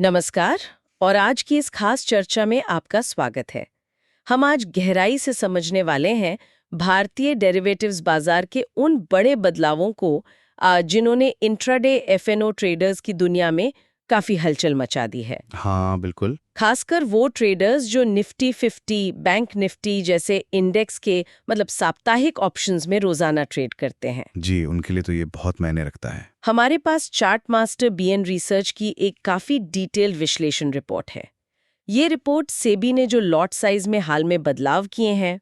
नमस्कार। और आज की इस खास चर्चा में आपका स्वागत है। हम आज गहराई से समझने वाले हैं भारतीय डेरिवेटिव्स बाजार के उन बड़े बदलावों को जिन्होंने इंट्राडे एफएनओ ट्रेडर्स की दुनिया में काफी हलचल मचा दी है। हाँ, बिल्कुल। खासकर वो ट्रेडर्स जो निफ्टी 50, बैंक निफ्टी जैसे इंडेक्स के साप्ताहिक ऑप्शंस में रोजाना ट्रेड करते हैं। जी, उनके लिए तो ये बहुत मायने रखता है। हमारे पास चार्ट मास्टर बीएन रिसर्च की एक काफी डिटेल्ड विश्लेषण रिपोर्ट है। ये रिपोर्ट सेबी ने जो लॉट साइज में हाल में बदलाव किए हैं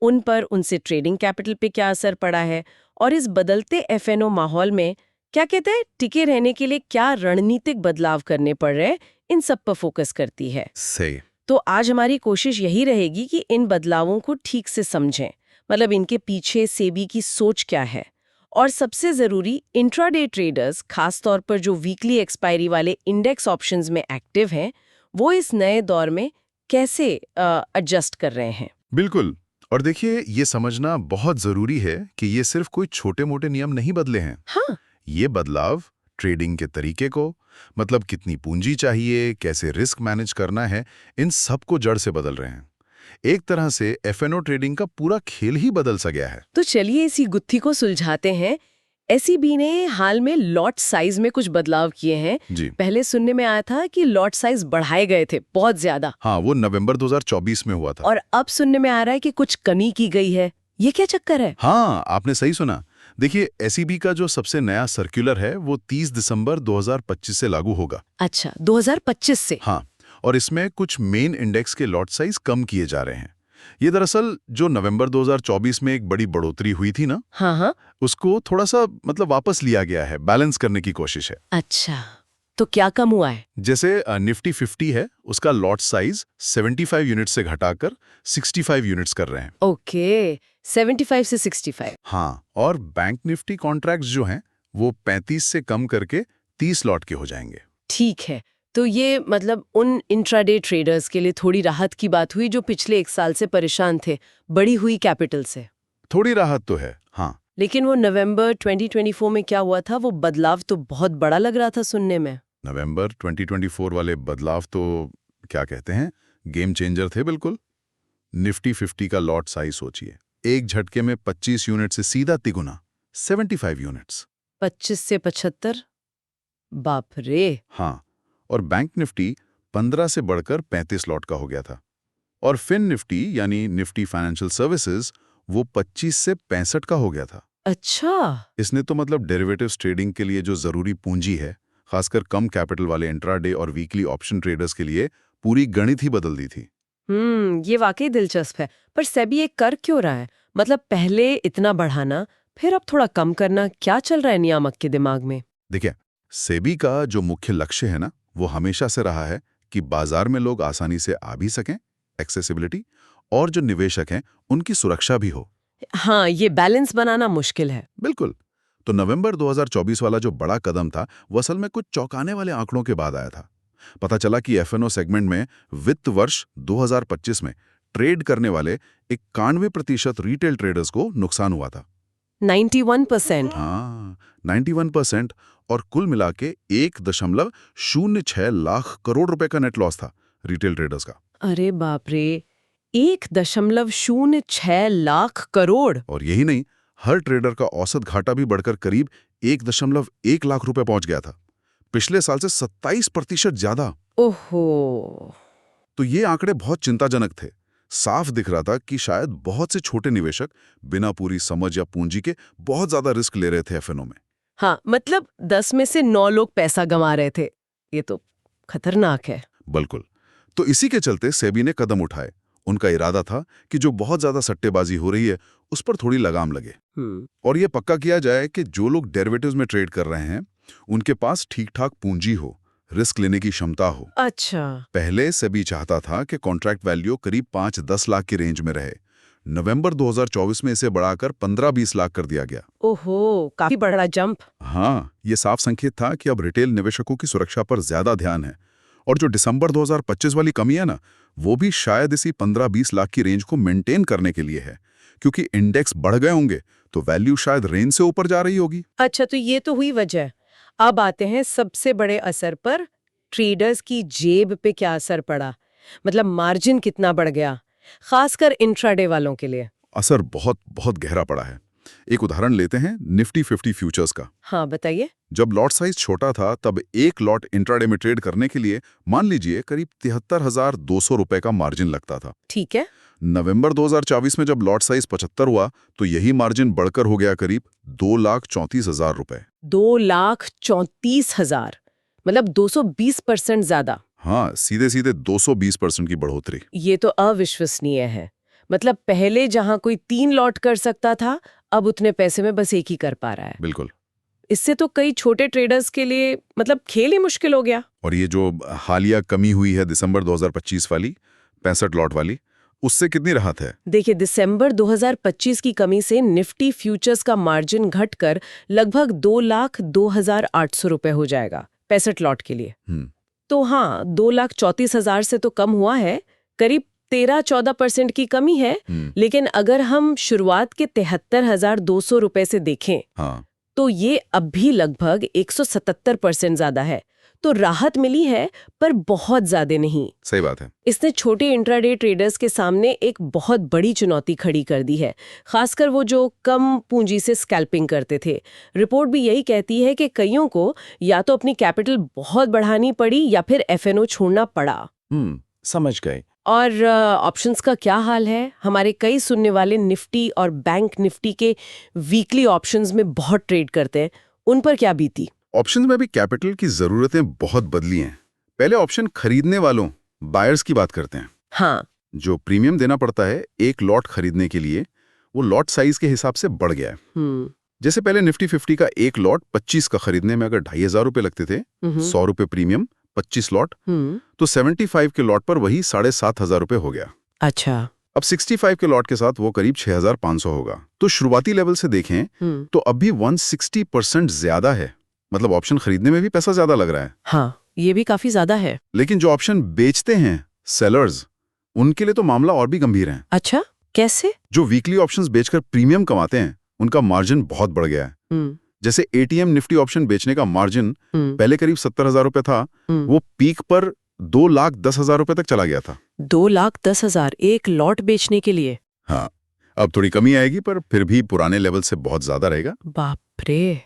उन पर, उनसे ट्रेडिंग कैपिटल पे क्या असर पड़ा है और इस बदलते एफएनओ माहौल में क्या कहते हैं टिके रहने के लिए क्या रणनीतिक बदलाव करने पड़ रहे हैं, इन सब पर फोकस करती है। सही। तो आज हमारी कोशिश यही रहेगी कि इन बदलावों को ठीक से समझें, इनके पीछे सेबी की सोच क्या है, और सबसे जरूरी इंट्राडे ट्रेडर्स, खास तौर पर जो वीकली एक्सपायरी वाले इंडेक्स ऑप्शंस में एक्टिव हैं, वो इस नए दौर में कैसे एडजस्ट कर रहे हैं। बिल्कुल। और देखिए, ये समझना बहुत जरूरी है कि ये सिर्फ कोई छोटे-मोटे नियम नहीं बदले हैं। हाँ। ये बदलाव ट्रेडिंग के तरीके को, मतलब कितनी पूंजी चाहिए, कैसे रिस्क मैनेज करना है, इन सब को जड़ से बदल रहे हैं। एक तरह से एफएनओ ट्रेडिंग का पूरा खेल ही बदल सा गया है। तो चलिए इसी गुत्थी को सुलझाते हैं। एसीबी ने हाल में लॉट साइज में कुछ बदलाव किए हैं। जी। पहले सुनने में आया था कि लॉट साइज बढ़ाए गए थे बहुत ज्यादा। हाँ, वो नवंबर 2024 में हुआ था। और अब सुनने में आ रहा है कि कुछ कमी की गई है। ये क्या चक्कर है? हाँ, आपने सही सुना। देखिए, एसीबी का जो सबसे नया सर्कुलर है वो 30 दिसंबर 2025 से लागू होगा। अच्छा, 2025 से? हाँ, और इसमें कुछ मेन इंडेक्स के लॉट साइज कम किए जा रहे हैं। ये दरअसल जो नवंबर 2024 में एक बड़ी बढ़ोतरी हुई थी ना, हाँ, उसको थोड़ा सा वापस लिया गया है, बैलेंस करने की कोशिश है। अच्छा, तो क्या कम हुआ है? जैसे निफ्टी 50 है, उसका लॉट साइज 75 यूनिट से घटाकर 65 यूनिट्स कर रहे हैं। ओके, 75 से 65। हाँ, और बैंक निफ्टी कॉन्ट्रैक्ट्स जो हैं वो 35 से कम करके 30 लॉट के हो जाएंगे। ठीक है, तो ये उन इंट्राडे ट्रेडर्स के लिए थोड़ी राहत की बात हुई जो पिछले 1 साल से परेशान थे बढ़ी हुई कैपिटल से। थोड़ी राहत तो है, हाँ। लेकिन वो नवंबर 2024 में क्या हुआ था, वो बदलाव तो बहुत बड़ा लग रहा था सुनने में। नवंबर 2024 वाले बदलाव तो क्या कहते हैं, गेम चेंजर थे बिल्कुल। निफ्टी 50 का लॉट साइज सोचिए, एक झटके में 25 यूनिट से सीधा तिगुना, 75 यूनिट्स। 25 से 75? बाप रे। हाँ, और बैंक निफ्टी 15 से बढ़कर 35 लॉट का हो गया था। और फिन निफ्टी यानी निफ्टी फाइनेंशियल सर्विसेज वो 25 से 65 का हो गया था। अच्छा। इसने तो डेरिवेटिव्स ट्रेडिंग के लिए जो जरूरी पूंजी है, खासकर कम कैपिटल वाले इंट्राडे और वीकली ऑप्शन ट्रेडर्स के लिए पूरी गणित ही बदल दी थी। ये वाकई दिलचस्प है। पर सेबी ये कर क्यों रहा है? पहले इतना बढ़ाना, फिर अब थोड़ा कम करना, क्या चल रहा है नियामक के दिमाग में? देखिए, सेबी का जो मुख्य लक्ष्य है ना, वो हमेशा से रहा है कि बाजार में लोग आसानी से आ भी सकें, एक्सेसिबिलिटी, और जो निवेशक हैं उनकी सुरक्षा भी हो। हाँ, ये बैलेंस बनाना मुश्किल है। बिल्कुल। तो नवंबर 2024 वाला जो बड़ा कदम था, वो असल में कुछ चौंकाने वाले आंकड़ों के बाद आया था। पता चला कि एफएनओ सेगमेंट में वित्त वर्ष 2025 में ट्रेड करने वाले 91% रिटेल ट्रेडर्स को नुकसान हुआ था। 91%? हाँ, 91%। और कुल मिला के 1.06 लाख करोड़ रुपए का नेट लॉस था रिटेल ट्रेडर्स का। अरे बाप रे, 1.06 लाख करोड़। और यही नहीं, हर ट्रेडर का औसत घाटा भी बढ़कर करीब 1.1 लाख रुपए पहुंच गया था, पिछले साल से 27% ज्यादा। ओहो। तो ये आंकड़े बहुत चिंताजनक थे। साफ दिख रहा था कि शायद बहुत से छोटे निवेशक बिना पूरी समझ या पूंजी के बहुत ज्यादा रिस्क ले रहे थे एफएनओ में। हाँ, 10 में से 9 लोग पैसा गंवा रहे थे। ये तो खतरनाक है। बिल्कुल। तो इसी के चलते सेबी ने कदम उठाए। उनका इरादा था कि जो बहुत ज्यादा सट्टेबाजी हो रही है उस पर थोड़ी लगाम लगे, और ये पक्का किया जाए कि जो लोग डेरिवेटिव्स में ट्रेड कर रहे हैं उनके पास ठीक ठाक पूंजी हो, रिस्क लेने की क्षमता हो। अच्छा। पहले सेबी चाहता था कि कॉन्ट्रैक्ट वैल्यू करीब 5-10 लाख की रेंज में रहे। नवंबर 2024 में इसे बढ़ाकर 15-20 लाख कर दिया गया। ओहो, काफी बड़ा जंप। हाँ, ये साफ संकेत था कि अब रिटेल निवेशकों की सुरक्षा पर ज्यादा ध्यान है। और जो दिसंबर 2025 वाली कमी है ना, वो भी शायद इसी 15-20 लाख की रेंज को मेंटेन करने के लिए है, क्योंकि इंडेक्स बढ़ गए होंगे तो वैल्यू शायद रेंज से ऊपर जा रही होगी। अच्छा, तो ये तो हुई वजह। अब आते हैं सबसे बड़े असर पर, ट्रेडर्स की जेब पे क्या असर पड़ा? मतलब मार्जिन कितना बढ़ गया, खासकर इंट्राडे वालों के लिए? असर बहुत बहुत गहरा पड़ा है। एक उदाहरण लेते हैं निफ्टी 50 फ्यूचर्स का। हाँ, बताइए। जब लॉट साइज छोटा था तब एक लॉट इंट्राडे में ट्रेड करने के लिए मान लीजिए करीब 73,200 रुपए का मार्जिन लगता था। ठीक है। नवंबर 2024 में जब लॉट साइज 75 हुआ तो यही मार्जिन बढ़कर हो गया करीब 2,34,000 रुपए। 2,34,000, मतलब 220% ज्यादा। हाँ, सीधे सीधे 220% की बढ़ोतरी। ये तो अविश्वसनीय है। मतलब पहले जहां कोई 3 लॉट कर सकता था, अब उतने पैसे में बस एक ही कर पा रहा है। बिल्कुल। इससे तो कई छोटे ट्रेडर्स के लिए मतलब खेल ही मुश्किल हो गया। और ये जो हालिया कमी हुई है दिसंबर 2025 वाली 65 लॉट वाली, उससे कितनी राहत है? देखिए, दिसंबर 2025 की कमी से निफ्टी फ्यूचर्स का मार्जिन घटकर लगभग 2,02,800 रुपए हो जाएगा 65 लॉट के लिए। तो हाँ, 2,34,000 से तो कम हुआ है, करीब 13-14% की कमी है। लेकिन अगर हम शुरुआत के 73,200 रुपए से देखें, हाँ, तो ये अब भी लगभग 177% ज्यादा है। तो राहत मिली है, पर बहुत ज्यादा नहीं। सही बात है। इसने छोटे इंट्राडे ट्रेडर्स के सामने एक बहुत बड़ी चुनौती खड़ी कर दी है, खासकर वो जो कम पूंजी से स्कैल्पिंग करते थे। रिपोर्ट भी यही कहती है कि कईयों को या तो अपनी कैपिटल बहुत बढ़ानी पड़ी या फिर एफएनओ छोड़ना पड़ा। समझ गए। और ऑप्शंस का क्या हाल है? हमारे कई सुनने वाले निफ्टी और बैंक निफ्टी के वीकली ऑप्शंस में बहुत ट्रेड करते हैं, उन पर क्या बीती? ऑप्शंस में भी कैपिटल की जरूरतें बहुत बदली हैं। पहले ऑप्शन खरीदने वालों, बायर्स की बात करते हैं। हाँ, जो प्रीमियम देना पड़ता है एक लॉट खरीदने के लिए, वो लॉट साइज के हिसाब से बढ़ गया है। जैसे पहले निफ्टी 50 का एक लॉट 25 का खरीदने में अगर 2,500 रुपए लगते थे, 100 रुपए प्रीमियम, 25 लॉट, तो 75 के लॉट पर वही 7,500 रुपए हो गया। अच्छा। अब 65 के लॉट के साथ वो करीब 6,500 होगा। तो शुरुआती लेवल से देखें तो अब भी 160% ज्यादा है। मतलब ऑप्शन खरीदने में भी पैसा ज्यादा लग रहा है। हाँ, ये भी काफी ज्यादा है। लेकिन जो ऑप्शन बेचते हैं सेलर्स, उनके लिए तो मामला और भी गंभीर है। अच्छा, कैसे? जो वीकली ऑप्शंस बेचकर प्रीमियम कमाते हैं, उनका मार्जिन बहुत बढ़ गया है। जैसे एटीएम निफ्टी ऑप्शन बेचने का मार्जिन पहले करीब 70,000 रुपए था, वो पीक पर 2,10,000 रुपए तक चला गया था। 2,10,000 एक लॉट बेचने के लिए? हाँ, अब थोड़ी कमी आएगी, पर फिर भी पुराने लेवल से बहुत ज्यादा रहेगा। बाप रे।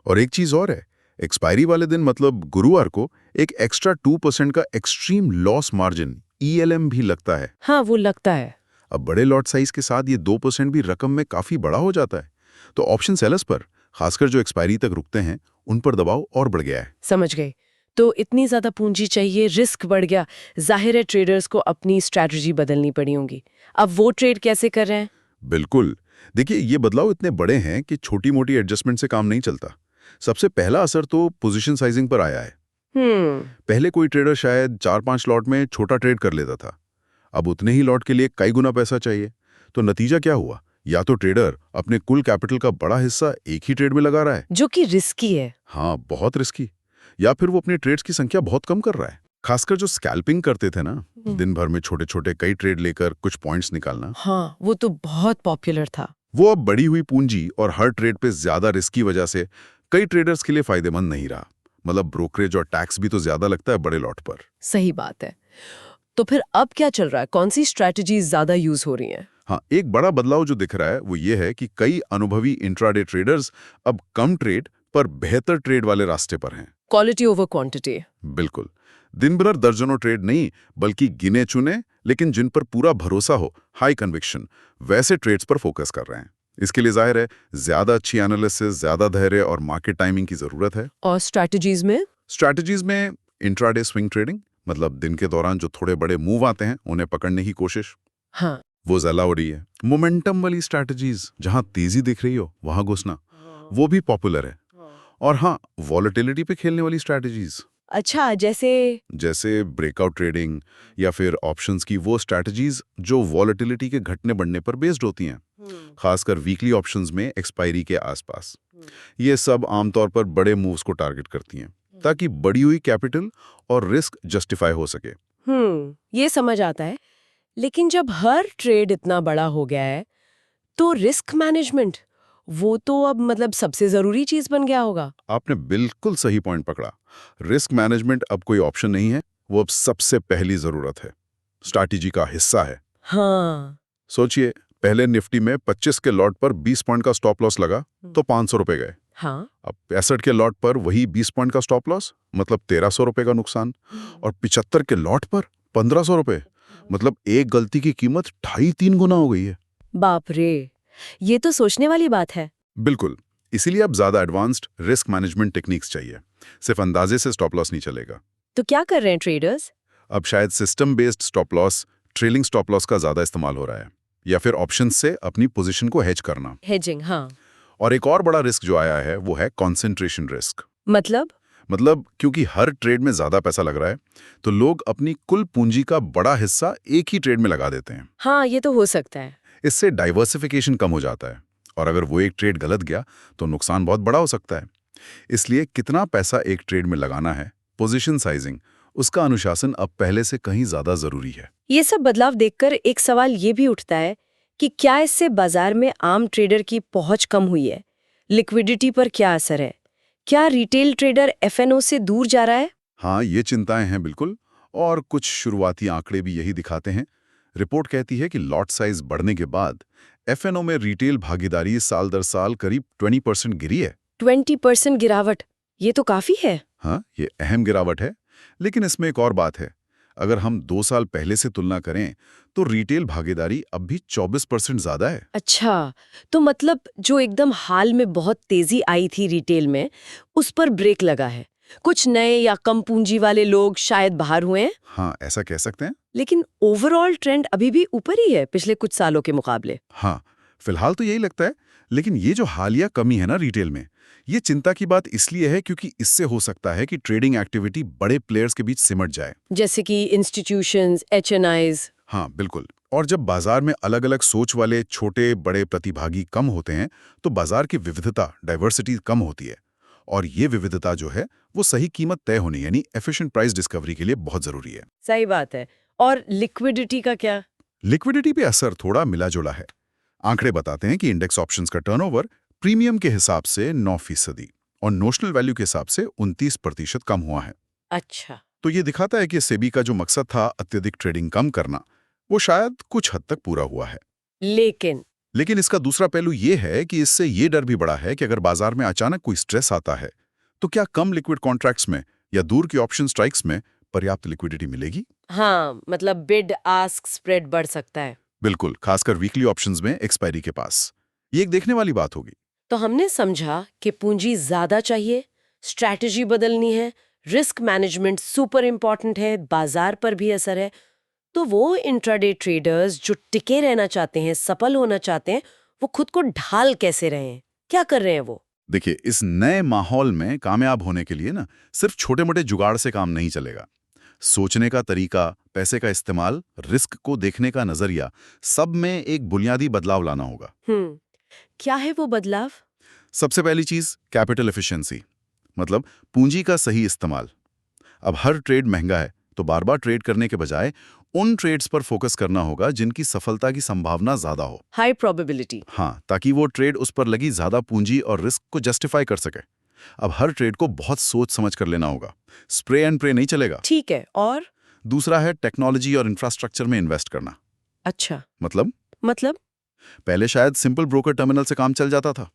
और एक चीज और है, एक्सपायरी वाले दिन मतलब गुरुवार को एक एक्स्ट्रा 2% का एक्सट्रीम लॉस मार्जिन ELM भी लगता है। हाँ, वो लगता है। अब बड़े लॉट साइज के साथ ये 2% भी रकम में काफी बड़ा हो जाता है। तो ऑप्शन सेलर्स पर, खासकर जो एक्सपायरी तक रुकते हैं, उन पर दबाव और बढ़ गया है। समझ गई। तो इतनी ज्यादा पूंजी चाहिए, रिस्क बढ़ गया, जाहिर है ट्रेडर्स को अपनी स्ट्रैटेजी बदलनी पड़ी होंगी। अब वो ट्रेड कैसे कर रहे हैं? बिल्कुल। देखिए, ये बदलाव इतने बड़े हैं कि छोटी मोटी एडजस्टमेंट से काम नहीं चलता। सबसे पहला असर तो पोजीशन साइजिंग पर आया है। पहले कोई ट्रेडर शायद 4-5 लॉट में छोटा ट्रेड कर लेता था। अब उतने ही लॉट के लिए कई गुना पैसा चाहिए। तो नतीजा क्या हुआ? या तो ट्रेडर अपने कुल कैपिटल का बड़ा हिस्सा एक ही ट्रेड में लगा रहा है, जो कि रिस्की है। हाँ, बहुत रिस्की। या फिर वो अपने ट्रेड्स की संख्या बहुत कम कर रहा है। खासकर जो स्कैल्पिंग करते थे ना, दिन भर में छोटे छोटे कई ट्रेड लेकर कुछ पॉइंट्स निकालना, हाँ, वो तो बहुत पॉपुलर था। वो अब बढ़ी हुई पूंजी और हर ट्रेड पे ज्यादा रिस्क की वजह से कई ट्रेडर्स के लिए फायदेमंद नहीं रहा। मतलब ब्रोकरेज और टैक्स भी तो ज्यादा लगता है बड़े लॉट पर। सही बात है। तो फिर अब क्या चल रहा है? कौन सी स्ट्रैटेजीज ज्यादा यूज हो रही हैं? हाँ, एक बड़ा बदलाव जो दिख रहा है वो ये है कि कई अनुभवी इंट्राडे ट्रेडर्स अब कम ट्रेड पर बेहतर ट्रेड वाले रास्ते पर हैं। Quality over quantity. बिल्कुल। दिन भर दर्जनों ट्रेड नहीं, बल्कि गिने चुने लेकिन जिन पर पूरा भरोसा हो, हाई कन्विक्शन, वैसे ट्रेड्स पर फोकस कर रहे हैं। इसके लिए जाहिर है ज्यादा अच्छी एनालिसिस, ज्यादा धैर्य और मार्केट टाइमिंग की जरूरत है। और स्ट्रैटेजीज में इंट्राडे स्विंग ट्रेडिंग, मतलब दिन के दौरान जो थोड़े बड़े मूव आते हैं उन्हें पकड़ने की कोशिश, हाँ, वो ज्यादा हो रही है। मोमेंटम वाली स्ट्रैटेजीज, जहां तेजी दिख रही हो वहां घुसना, वो भी पॉपुलर है। और हाँ, वॉलेटिलिटी पे खेलने वाली स्ट्रैटेजीज, अच्छा, जैसे ब्रेकआउट ट्रेडिंग या फिर ऑप्शंस की वो स्ट्रैटेजीज जो वॉलेटिलिटी के घटने बढ़ने पर बेस्ड होती हैं, खासकर वीकली ऑप्शंस में एक्सपायरी के आसपास। ये सब आमतौर पर बड़े मूव्स को टारगेट करती हैं ताकि बढ़ी हुई कैपिटल और रिस्क जस्टिफाई हो सके। ये समझ आता है। लेकिन जब हर ट्रेड इतना बड़ा हो गया है, तो रिस्क मैनेजमेंट वो तो अब मतलब सबसे जरूरी चीज बन गया होगा। आपने बिल्कुल सही पॉइंट पकड़ा। रिस्क मैनेजमेंट अब कोई ऑप्शन नहीं है, वो अब सबसे पहली जरूरत है, स्ट्रैटेजी का हिस्सा है। हाँ। सोचिए, पहले निफ्टी में 25 के लॉट पर 20 पॉइंट का स्टॉप लॉस लगा तो 500 रुपए गए। हाँ। अब 65 के लॉट पर वही 20 पॉइंट का स्टॉप लॉस, मतलब 1300 रुपए का नुकसान। और 75 के लॉट पर 1500 रुपए, मतलब एक गलती की कीमत 2.5-3 गुना हो गई है। बाप रे, ये तो सोचने वाली बात है। बिल्कुल, इसीलिए अब ज्यादा एडवांस्ड रिस्क मैनेजमेंट टेक्निक्स चाहिए। सिर्फ अंदाजे से स्टॉप लॉस नहीं चलेगा। तो क्या कर रहे हैं ट्रेडर्स? अब शायद system based stop loss, trailing stop loss का ज्यादा इस्तेमाल हो रहा है, या फिर ऑप्शन से अपनी पोजीशन को हेज करना। हेजिंग, हाँ। और एक और बड़ा रिस्क जो आया है वो है कॉन्सेंट्रेशन रिस्क। मतलब क्योंकि हर ट्रेड में ज्यादा पैसा लग रहा है, तो लोग अपनी कुल पूंजी का बड़ा हिस्सा एक ही ट्रेड में लगा देते हैं। हाँ, ये तो हो सकता है। इससे डाइवर्सिफिकेशन कम हो जाता है, और अगर वो एक ट्रेड गलत गया तो नुकसान बहुत बड़ा हो सकता है। इसलिए कितना पैसा एक ट्रेड में लगाना है, पोजीशन साइजिंग, उसका अनुशासन अब पहले से कहीं ज्यादा जरूरी है। ये सब बदलाव देखकर एक सवाल ये भी उठता है कि क्या इससे बाजार में आम ट्रेडर की पहुंच कम हुई है? लिक्विडिटी पर क्या असर है? क्या रिटेल ट्रेडर एफएनओ से दूर जा रहा है? हाँ, ये चिंताएं हैं बिल्कुल, और कुछ शुरुआती आंकड़े भी यही दिखाते हैं। रिपोर्ट कहती है कि लॉट साइज बढ़ने के बाद एफएनओ में रिटेल भागीदारी साल दर साल करीब 20% गिरी है। 20% गिरावट, ये तो काफी है। हाँ, ये अहम गिरावट है, लेकिन इसमें एक और बात है। अगर हम 2 साल पहले से तुलना करें तो रिटेल भागीदारी अब भी 24% ज्यादा है। अच्छा, तो मतलब जो एकदम हाल में बहुत तेजी आई थी रिटेल में, उस पर ब्रेक लगा है। कुछ नए या कम पूंजी वाले लोग शायद बाहर हुए हैं। हाँ, ऐसा कह सकते हैं। लेकिन ओवरऑल ट्रेंड अभी भी ऊपर ही है पिछले कुछ सालों के मुकाबले। हाँ, फिलहाल तो यही लगता है। लेकिन ये जो हालिया कमी है ना रिटेल में, ये चिंता की बात इसलिए है क्योंकि इससे हो सकता है कि ट्रेडिंग एक्टिविटी बड़े प्लेयर्स के बीच सिमट जाए, जैसे कि इंस्टीट्यूशंस, एचएनआईज। हाँ बिल्कुल। और जब बाजार में अलग अलग सोच वाले छोटे बड़े प्रतिभागी कम होते हैं तो बाजार की विविधता, डाइवर्सिटी कम होती है। और ये विविधता जो है वो सही कीमत तय होने यानी एफिशिएंट प्राइस डिस्कवरी के लिए बहुत जरूरी है। सही बात है। और लिक्विडिटी का क्या? लिक्विडिटी पे असर थोड़ा मिला जुला है। आंकड़े बताते हैं कि इंडेक्स ऑप्शंस का टर्नओवर प्रीमियम के हिसाब से 9% और नोशनल वैल्यू के हिसाब से 29% कम हुआ है। अच्छा। तो ये दिखाता है कि सेबी का जो मकसद था अत्यधिक ट्रेडिंग कम करना, वो शायद कुछ हद तक पूरा हुआ है। लेकिन इसका दूसरा पहलू ये है कि इससे ये डर भी बड़ा है कि अगर बाजार में अचानक कोई स्ट्रेस आता है तो क्या कम लिक्विड कॉन्ट्रैक्ट्स में या दूर की ऑप्शन स्ट्राइक्स में पर्याप्त लिक्विडिटी मिलेगी? हाँ, मतलब बिड आस्क स्प्रेड बढ़ सकता है। बिल्कुल, खासकर वीकली ऑप्शंस में एक्सपायरी के पास। ये एक देखने वाली बात होगी। तो हमने समझा कि पूंजी ज्यादा चाहिए, स्ट्रैटेजी बदलनी है, रिस्क मैनेजमेंट सुपर इंपॉर्टेंट है, बाजार पर भी असर है। तो वो इंट्राडे ट्रेडर्स जो टिके रहना चाहते हैं, सफल होना चाहते हैं, वो खुद को ढाल कैसे रहे हैं, क्या कर रहे हैं वो? देखिए, इस नए माहौल में कामयाब होने के लिए ना सिर्फ छोटे मोटे जुगाड़ से काम नहीं चलेगा। सोचने का तरीका, पैसे का इस्तेमाल, रिस्क को देखने का नजरिया, सब में एक बुनियादी बदलाव लाना होगा। क्या है वो बदलाव? सबसे पहली चीज कैपिटल एफिशिएंसी, मतलब पूंजी का सही इस्तेमाल। अब हर ट्रेड महंगा है, तो बार बार ट्रेड करने के बजाय उन ट्रेड्स पर फोकस करना होगा जिनकी सफलता की संभावना ज्यादा हो, हाई प्रोबेबिलिटी। हाँ, ताकि वो ट्रेड उस पर लगी ज्यादा पूंजी और रिस्क को जस्टिफाई कर सके। अब हर ट्रेड को बहुत सोच समझ कर लेना होगा, स्प्रे एंड प्रे नहीं चलेगा। ठीक है। और दूसरा है टेक्नोलॉजी और इंफ्रास्ट्रक्चर में इन्वेस्ट करना। अच्छा, मतलब मतलब पहले शायद सिंपल ब्रोकर टर्मिनल से काम चल जाता था।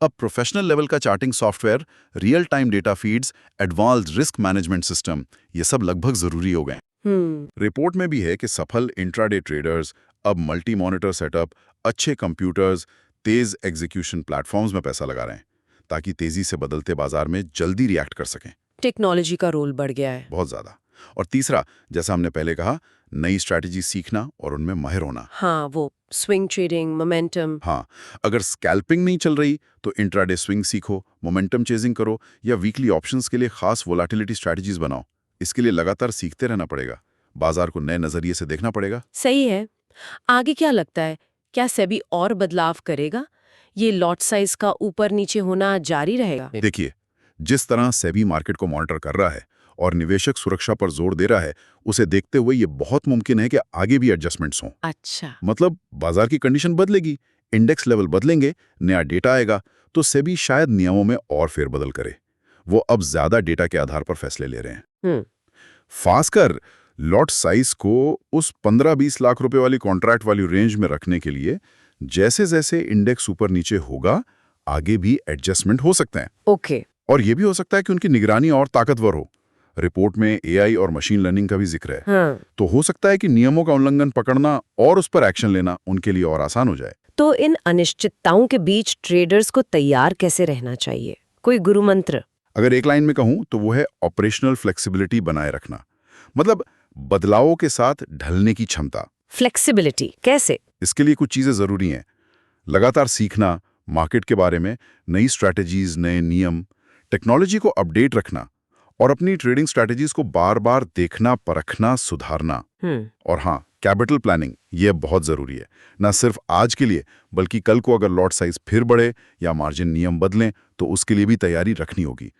अब प्रोफेशनल लेवल का charting software, real time data feeds, advanced risk management system, ये सब लगभग जरूरी हो गए। रिपोर्ट में भी है कि सफल इंट्राडे ट्रेडर्स अब मल्टी मॉनिटर सेटअप, अच्छे कंप्यूटर्स, तेज एग्जीक्यूशन प्लेटफॉर्म्स में पैसा लगा रहे हैं ताकि तेजी से बदलते बाजार में जल्दी रिएक्ट कर सकें। टेक्नोलॉजी का रोल बढ़ गया है बहुत ज्यादा। और तीसरा, जैसा हमने पहले कहा, नई स्ट्रैटेजी सीखना और उनमें माहिर होना। हाँ, वो स्विंग ट्रेडिंग, मोमेंटम। हाँ, अगर स्कैल्पिंग नहीं चल रही तो इंट्राडे स्विंग सीखो, मोमेंटम चेजिंग करो, या वीकली ऑप्शंस के लिए खास वोलेटिलिटी स्ट्रैटेजीज बनाओ। इसके लिए लगातार सीखते रहना पड़ेगा, बाजार को नए नजरिए से देखना पड़ेगा। सही है। आगे क्या लगता है, क्या सेबी और बदलाव करेगा? ये लॉट साइज का ऊपर नीचे होना जारी रहेगा? देखिए, जिस तरह सेबी मार्केट को मॉनिटर कर रहा है और निवेशक सुरक्षा पर जोर दे रहा है, उसे देखते हुए ये बहुत मुमकिन है कि आगे भी एडजस्टमेंट्स हों। अच्छा। मतलब बाजार की कंडीशन बदलेगी, इंडेक्स लेवल बदलेंगे, नया डेटा आएगा, तो सेबी शायद नियमों में और फेरबदल करे। वो अब ज्यादा डेटा के आधार पर फैसले ले रहे हैं। खासकर लॉट साइज को उस 15-20 लाख रुपए वाली कॉन्ट्रैक्ट वाली रेंज में रखने के लिए जैसे जैसे इंडेक्स ऊपर नीचे होगा, आगे भी एडजस्टमेंट हो सकते हैं। ओके। और ये भी हो सकता है कि उनकी निगरानी और ताकतवर हो। रिपोर्ट में एआई और मशीन लर्निंग का भी जिक्र है। हाँ। तो हो सकता है कि नियमों का उल्लंघन पकड़ना और उस पर एक्शन लेना उनके लिए और आसान हो जाए। तो इन अनिश्चितताओं के बीच ट्रेडर्स को तैयार कैसे रहना चाहिए? कोई गुरु मंत्र? अगर एक लाइन में कहूं तो वो है ऑपरेशनल फ्लेक्सिबिलिटी बनाए रखना। मतलब बदलावों के साथ ढलने की क्षमता। फ्लेक्सिबिलिटी कैसे? इसके लिए कुछ चीजें जरूरी हैं। लगातार सीखना मार्केट के बारे में, नई स्ट्रैटेजीज, नए नियम, टेक्नोलॉजी को अपडेट रखना और अपनी ट्रेडिंग स्ट्रैटेजीज को बार बार देखना, परखना, सुधारना। और हाँ, कैपिटल प्लानिंग ये बहुत जरूरी है। ना सिर्फ आज के लिए, बल्कि कल को अगर लॉट साइज फिर बढ़े या मार्जिन नियम बदलें तो उसके लिए भी तैयारी रखनी होगी।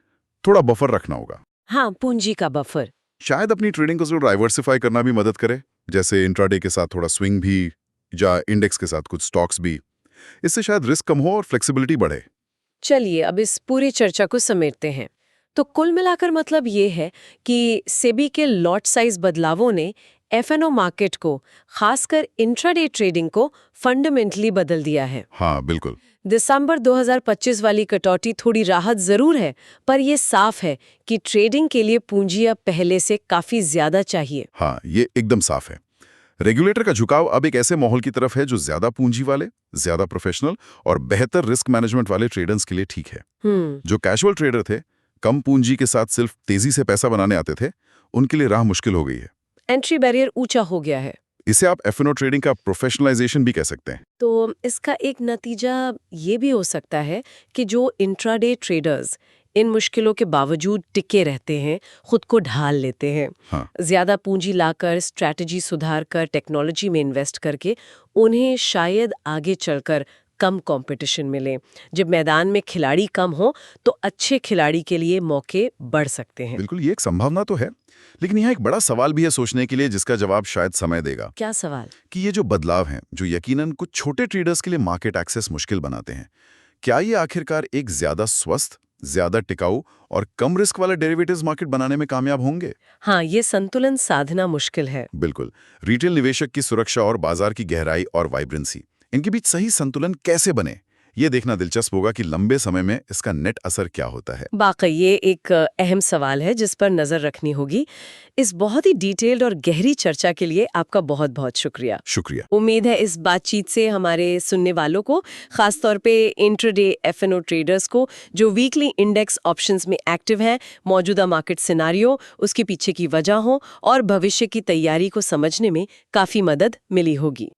थोड़ा बफर रखना होगा। हाँ, पूंजी का बफर। शायद अपनी ट्रेडिंग को डाइवर्सिफाई करना भी मदद करे, जैसे इंट्राडे के साथ थोड़ा स्विंग भी, या इंडेक्स के साथ कुछ स्टॉक्स भी। इससे शायद रिस्क कम हो और फ्लेक्सिबिलिटी बढ़े। चलिए अब इस पूरी चर्चा को समेटते हैं। तो कुल मिलाकर मतलब ये है कि सेबी के लॉट साइज बदलावों ने एफएनओ मार्केट को, खासकर इंट्राडे ट्रेडिंग को फंडामेंटली बदल दिया है। हाँ बिल्कुल। दिसंबर 2025 वाली कटौती थोड़ी राहत जरूर है, पर यह साफ है कि ट्रेडिंग के लिए पूंजी अब पहले से काफी ज्यादा चाहिए। हाँ, ये एकदम साफ है। रेगुलेटर का झुकाव अब एक ऐसे माहौल की तरफ है जो ज्यादा पूंजी वाले, ज्यादा प्रोफेशनल और बेहतर रिस्क मैनेजमेंट वाले ट्रेडर्स के लिए ठीक है। जो कैजुअल ट्रेडर थे, कम पूंजी के साथ सिर्फ तेजी से पैसा बनाने आते थे, उनके लिए राह मुश्किल हो गई है। एंट्री बैरियर ऊंचा हो गया है। इसे आप एफएनओ ट्रेडिंग का प्रोफेशनलाइजेशन भी कह सकते हैं। तो इसका एक नतीजा ये भी हो सकता है कि जो इंट्राडे ट्रेडर्स इन मुश्किलों के बावजूद टिके रहते हैं, खुद को ढाल लेते हैं। हाँ। ज्यादा पूंजी लाकर, स्ट्रैटेजी सुधार कर, टेक्नोलॉजी में इन्वेस्ट करके उन्हें शायद आगे चलकर कम कंपटीशन मिले। जब मैदान में खिलाड़ी कम हो तो अच्छे खिलाड़ी के लिए मौके बढ़ सकते हैं। बिल्कुल, ये एक संभावना तो है, लेकिन यहाँ एक बड़ा सवाल भी है सोचने के लिए, जिसका जवाब शायद समय देगा। क्या सवाल? कि ये जो बदलाव हैं, जो यकीनन कुछ छोटे ट्रेडर्स के लिए मार्केट एक्सेस मुश्किल बनाते हैं, क्या ये आखिरकार एक ज्यादा स्वस्थ, ज्यादा टिकाऊ और कम रिस्क वाला डेरिवेटिव्स मार्केट बनाने में कामयाब होंगे? हाँ, ये संतुलन साधना मुश्किल है। बिल्कुल। रिटेल निवेशक की सुरक्षा और बाजार की गहराई और वाइब्रेंसी, इनके बीच सही संतुलन कैसे बने, ये देखना दिलचस्प होगा कि लंबे समय में इसका नेट असर क्या होता है। वाकई ये एक अहम सवाल है जिस पर नजर रखनी होगी। इस बहुत ही डिटेल्ड और गहरी चर्चा के लिए आपका बहुत बहुत शुक्रिया। शुक्रिया। उम्मीद है इस बातचीत से हमारे सुनने वालों को, खासतौर पे इंट्राडे एफएनओ ट्रेडर्स को जो वीकली इंडेक्स ऑप्शंस में एक्टिव हैं, मौजूदा मार्केट सिनारियो, उसके पीछे की वजह हो और भविष्य की तैयारी को समझने में काफी मदद मिली होगी।